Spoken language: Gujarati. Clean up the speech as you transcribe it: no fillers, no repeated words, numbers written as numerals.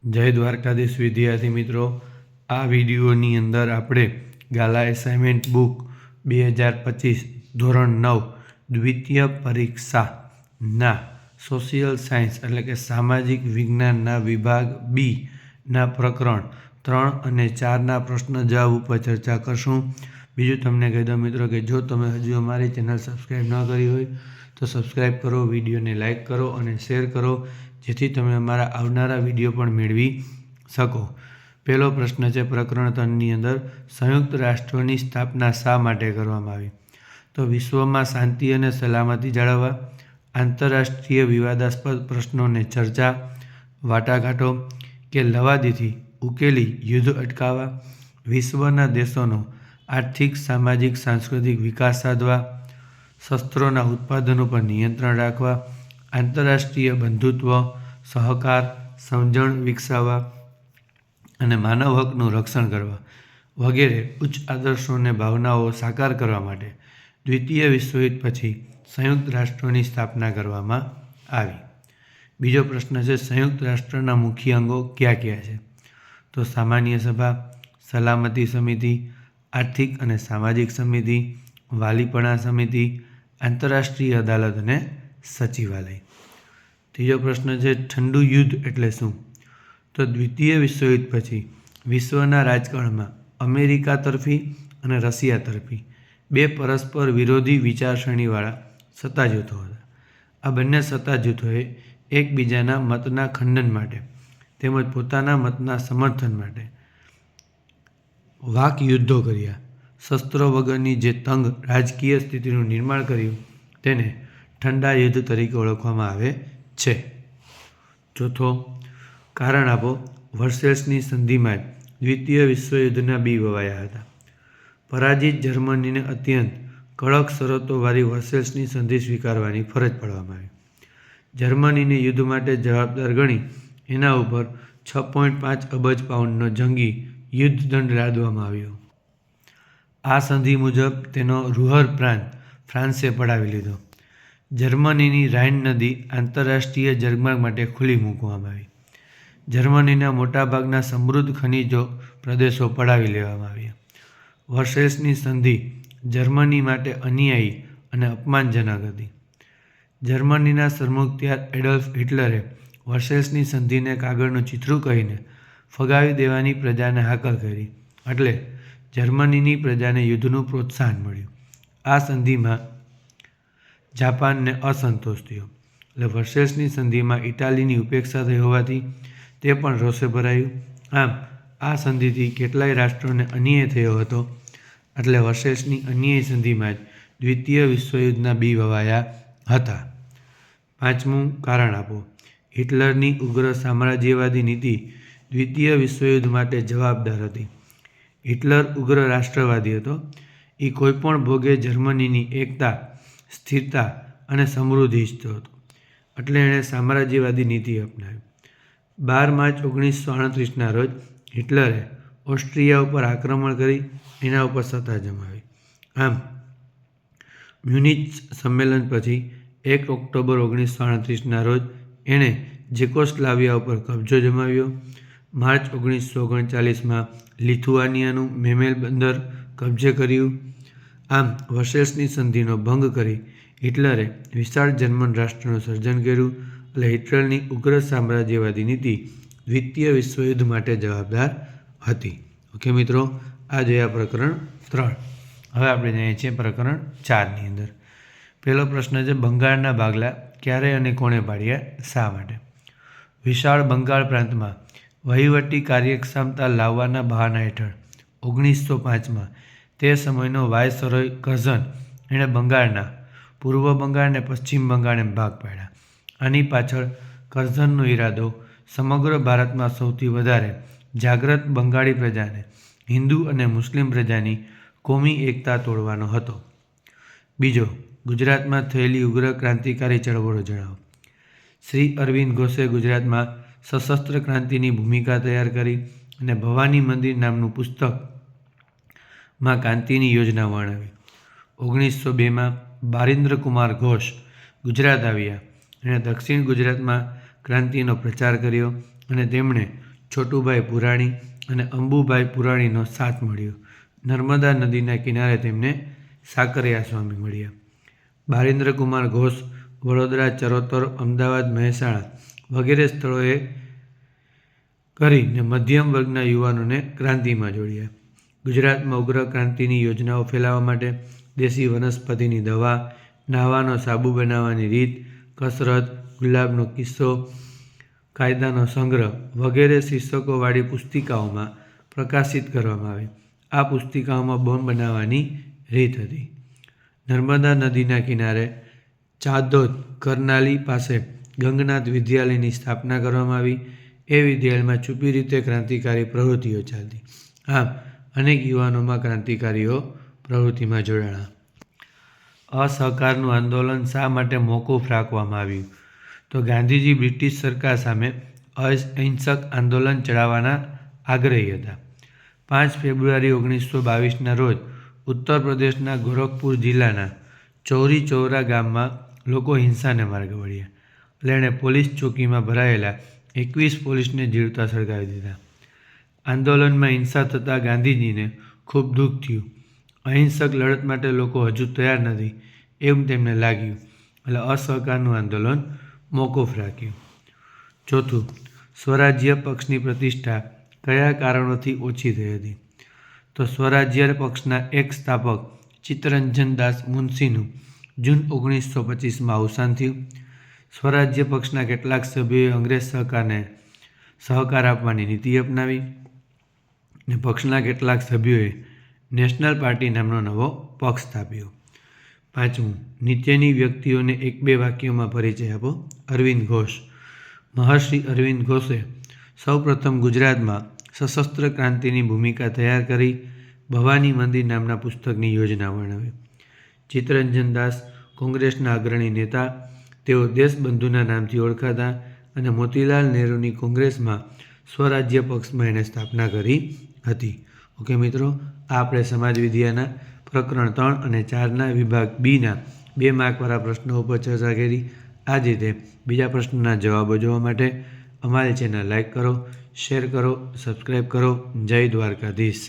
જય દ્વારકાધીશ વિદ્યાર્થી મિત્રો, આ વિડીયોની અંદર આપણે ગાલા એસાઇનમેન્ટ બુક 2025 ધોરણ 9 દ્વિતીય પરીક્ષાના સોશિયલ સાયન્સ એટલે કે સામાજિક વિજ્ઞાનના વિભાગ બીના પ્રકરણ 3 અને 4ના પ્રશ્ન જવાબ ઉપર ચર્ચા કરશું. બીજું તમને કહી દઉં મિત્રો કે જો તમે હજુ અમારી ચેનલ સબસ્ક્રાઈબ ન કરી હોય તો સબસ્ક્રાઈબ કરો, વિડીયોને લાઇક કરો અને શેર કરો, જેથી તમે અમારા આવનારા વિડીયો પણ મેળવી શકો. પહેલો પ્રશ્ન છે પ્રકરણ 3ની અંદર, સંયુક્ત રાષ્ટ્રોની સ્થાપના શા માટે કરવામાં આવી? તો વિશ્વમાં શાંતિ અને સલામતી જાળવવા, આંતરરાષ્ટ્રીય વિવાદાસ્પદ પ્રશ્નોને ચર્ચા, વાટાઘાટો કે લવાદીથી ઉકેલી યુદ્ધ અટકાવવા, વિશ્વના દેશોનો આર્થિક, સામાજિક, સાંસ્કૃતિક વિકાસ સાધવા, શસ્ત્રોના ઉત્પાદનો પર નિયંત્રણ રાખવા, આંતરરાષ્ટ્રીય બંધુત્વ, સહકાર, સમજણ વિકસાવવા અને માનવ હકનું રક્ષણ કરવા વગેરે ઉચ્ચ આદર્શો અને ભાવનાઓ સાકાર કરવા માટે દ્વિતીય વિશ્વયુદ્ધ પછી સંયુક્ત રાષ્ટ્રોની સ્થાપના કરવામાં આવી. બીજો પ્રશ્ન છે સંયુક્ત રાષ્ટ્રના મુખ્ય અંગો કયા કયા છે? તો સામાન્ય સભા, સલામતી સમિતિ, આર્થિક અને સામાજિક સમિતિ, વાલીપણા સમિતિ, આંતરરાષ્ટ્રીય અદાલત અને સચિવાલય. ત્રીજો પ્રશ્ન છે ઠંડુ યુદ્ધ એટલે શું? તો દ્વિતીય વિશ્વયુદ્ધ પછી વિશ્વના રાજકારણમાં અમેરિકા તરફી અને રશિયા તરફી બે પરસ્પર વિરોધી વિચારસરણીવાળા સત્તા જૂથો હતા. આ બંને સત્તા જૂથોએ એકબીજાના મતના ખંડન માટે તેમજ પોતાના મતના સમર્થન માટે વાક યુદ્ધો કર્યા. શસ્ત્રો વગરની જે તંગ રાજકીય સ્થિતિનું નિર્માણ કર્યું તેને ઠંડા યુદ્ધ તરીકે ઓળખવામાં આવે છે. ચોથો, કારણ આપો. વર્સેલ્સની સંધિમાં જ દ્વિતીય વિશ્વયુદ્ધના બી વવાયા હતા. પરાજિત જર્મનીને અત્યંત કડક શરતોવાળી વર્સેલ્સની સંધિ સ્વીકારવાની ફરજ પાડવામાં આવી. જર્મનીને યુદ્ધ માટે જવાબદાર ગણી એના ઉપર 6.5 અબજ પાઉન્ડનો જંગી યુદ્ધ દંડ લાદવામાં આવ્યો. આ સંધિ મુજબ તેનો રૂહર પ્રાંત ફ્રાન્સે પડાવી લીધો. જર્મનીની રાઇન નદી આંતરરાષ્ટ્રીય જળમાર્ગ માટે ખુલ્લી મૂકવામાં આવી. જર્મનીના મોટાભાગના સમૃદ્ધ ખનિજો પ્રદેશો પડાવી લેવામાં આવ્યા. વર્સેલ્સની સંધિ જર્મની માટે અન્યાયી અને અપમાનજનક હતી. જર્મનીના સરમુખત્યાર એડોલ્ફ હિટલરે વર્સેલ્સની સંધિને કાગળનું ચિત્રું કહીને ફગાવી દેવાની પ્રજાને હાકલ કરી, એટલે જર્મનીની પ્રજાને યુદ્ધનું પ્રોત્સાહન મળ્યું. આ સંધિમાં જાપાનને અસંતોષ થયો, એટલે વર્સેલ્સની સંધિમાં ઇટાલીની ઉપેક્ષા થઈ હોવાથી તે પણ રોષે ભરાયું. આમ આ સંધિથી કેટલાય રાષ્ટ્રોને અન્યાય થયો હતો, એટલે વર્સેલ્સની અન્યાયી સંધિમાં જ દ્વિતીય વિશ્વયુદ્ધના બી વવાયા હતા. પાંચમું, કારણ આપો. હિટલરની ઉગ્ર સામ્રાજ્યવાદી નીતિ દ્વિતીય વિશ્વયુદ્ધ માટે જવાબદાર હતી. હિટલર ઉગ્ર રાષ્ટ્રવાદી હતો. એ કોઈપણ ભોગે જર્મનીની એકતા, સ્થિરતા અને સમૃદ્ધિ ઈચ્છતો હતો, એટલે એણે સામ્રાજ્યવાદી નીતિ અપનાવી. 12 માર્ચ 1938ના રોજ હિટલરે ઓસ્ટ્રિયા ઉપર આક્રમણ કરી એના ઉપર સત્તા જમાવી. આમ મ્યુનિચ સંમેલન પછી 1 ઓક્ટોબર 1938ના રોજ એણે ઝેકોસ્લાવિયા ઉપર કબજો જમાવ્યો. માર્ચ 1939માં લિથુઆનિયાનું મેમેલ બંદર કબજે કર્યું. આમ વર્સેલ્સની સંધિનો ભંગ કરી હિટલરે વિશાળ જર્મન રાષ્ટ્રનું સર્જન કર્યું, એટલે હિટલરની ઉગ્ર સામ્રાજ્યવાદી નીતિ દ્વિતીય વિશ્વયુદ્ધ માટે જવાબદાર હતી. ઓકે મિત્રો, આ જોયા પ્રકરણ 3. હવે આપણે જઈએ છીએ પ્રકરણ 4ની અંદર. પહેલો પ્રશ્ન છે બંગાળના ભાગલા ક્યારે અને કોણે પાડ્યા? શા માટે? વિશાળ બંગાળ પ્રાંતમાં વહીવટી કાર્યક્ષમતા લાવવાના બહાના હેઠળ 1905માં તે સમયનો વાયસરોય કર્ઝન એણે બંગાળના પૂર્વ બંગાળ અને પશ્ચિમ બંગાળને ભાગ પાડ્યા. આની પાછળ કર્ઝનનો ઈરાદો સમગ્ર ભારતમાં સૌથી વધારે જાગૃત બંગાળી પ્રજાને હિન્દુ અને મુસ્લિમ પ્રજાની કોમી એકતા તોડવાનો હતો. બીજો, ગુજરાતમાં થયેલી ઉગ્ર ક્રાંતિકારી ચળવળો જણાવો. શ્રી અરવિંદ ઘોષે ગુજરાતમાં સશસ્ત્ર ક્રાંતિની ભૂમિકા તૈયાર કરી અને ભવાની મંદિર નામનું પુસ્તકમાં ક્રાંતિની યોજના વર્ણવી. 1902માં બારિન્દ્ર કુમાર ઘોષ ગુજરાત આવ્યા. એણે દક્ષિણ ગુજરાતમાં ક્રાંતિનો પ્રચાર કર્યો અને તેમણે છોટુભાઈ પુરાણી અને અંબુભાઈ પુરાણીનો સાથ મળ્યો. નર્મદા નદીના કિનારે તેમને સાકરિયા સ્વામી મળ્યા. બારિન્દ્રકુમાર ઘોષ વડોદરા, ચરોતર, અમદાવાદ, મહેસાણા વગેરે સ્થળોએ કરીને મધ્યમ વર્ગના યુવાનોને ક્રાંતિમાં જોડ્યા. ગુજરાતમાં ઉગ્ર ક્રાંતિની યોજનાઓ ફેલાવવા માટે દેશી વનસ્પતિની દવા, નાહવાનો સાબુ બનાવવાની રીત, કસરત, ગુલાબનો કિસ્સો, કાયદાનો સંગ્રહ વગેરે શીર્ષકોવાળી પુસ્તિકાઓમાં પ્રકાશિત કરવામાં આવી. આ પુસ્તિકાઓમાં બોમ્બ બનાવવાની રીત હતી. નર્મદા નદીના કિનારે ચાદોદ કરનાલી પાસે ગંગનાથ વિદ્યાલયની સ્થાપના કરવામાં આવી. એ વિદ્યાલયમાં છુપી રીતે ક્રાંતિકારી પ્રવૃત્તિઓ ચાલતી. આમ અનેક યુવાનોમાં ક્રાંતિકારીઓ પ્રવૃત્તિમાં જોડાણા. અસહકારનું આંદોલન શા માટે મોકૂફ રાખવામાં આવ્યું? તો ગાંધીજી બ્રિટિશ સરકાર સામે અહિંસક આંદોલન ચલાવવાના આગ્રહી હતા. 5 ફેબ્રુઆરી 1922ના રોજ ઉત્તર પ્રદેશના ગોરખપુર જિલ્લાના ચૌરી ચૌરા ગામમાં લોકો હિંસાને માર્ગે વળ્યા એટલે એણે પોલીસ ચોકીમાં ભરાયેલા 21 પોલીસને જીવતા સળગાવી દીધા. આંદોલનમાં હિંસા થતાં ગાંધીજીને ખૂબ દુઃખ થયું. અહિંસક લડત માટે લોકો હજુ તૈયાર નથી એમ તેમને લાગ્યું એટલે અસહકારનું આંદોલન મોકૂફ રાખ્યું. ચોથું, સ્વરાજ્ય પક્ષની પ્રતિષ્ઠા કયા કારણોથી ઓછી થઈ હતી? તો સ્વરાજ્ય પક્ષના એક સ્થાપક ચિત્તરંજન દાસ મુનશીનું જૂન 1925માં અવસાન થયું. સ્વરાજ્ય પક્ષના કેટલાક સભ્યોએ અંગ્રેજ સરકારને સહકાર આપવાની નીતિ અપનાવી અને પક્ષના કેટલાક સભ્યોએ નેશનલ પાર્ટી નામનો નવો પક્ષ સ્થાપ્યો. 5મું, નીચેની વ્યક્તિઓને 1-2 વાક્યોમાં પરિચય આપો. અરવિંદ ઘોષ. મહર્ષિ અરવિંદ ઘોષે સૌપ્રથમ ગુજરાતમાં સશસ્ત્ર ક્રાંતિની ભૂમિકા તૈયાર કરી ભવાની મંદિર નામના પુસ્તકની યોજના વર્ણવી. ચિત્તરંજન દાસ કોંગ્રેસના અગ્રણી નેતા, તેઓ દેશબંધુના નામથી ઓળખાતા અને મોતીલાલ નહેરુની કોંગ્રેસમાં સ્વરાજ્ય પક્ષમાં એણે સ્થાપના કરી હતી. ઓકે મિત્રો, આ આપણે સમાજ વિદ્યાના પ્રકરણ 3 અને 4ના વિભાગ બીના 2 માર્કવાળા પ્રશ્નો ઉપર ચર્ચા કરી. આ જ રીતે બીજા પ્રશ્નના જવાબો જોવા માટે અમારી ચેનલ લાઈક કરો, શેર કરો, સબસ્ક્રાઈબ કરો. જય દ્વારકાધીશ.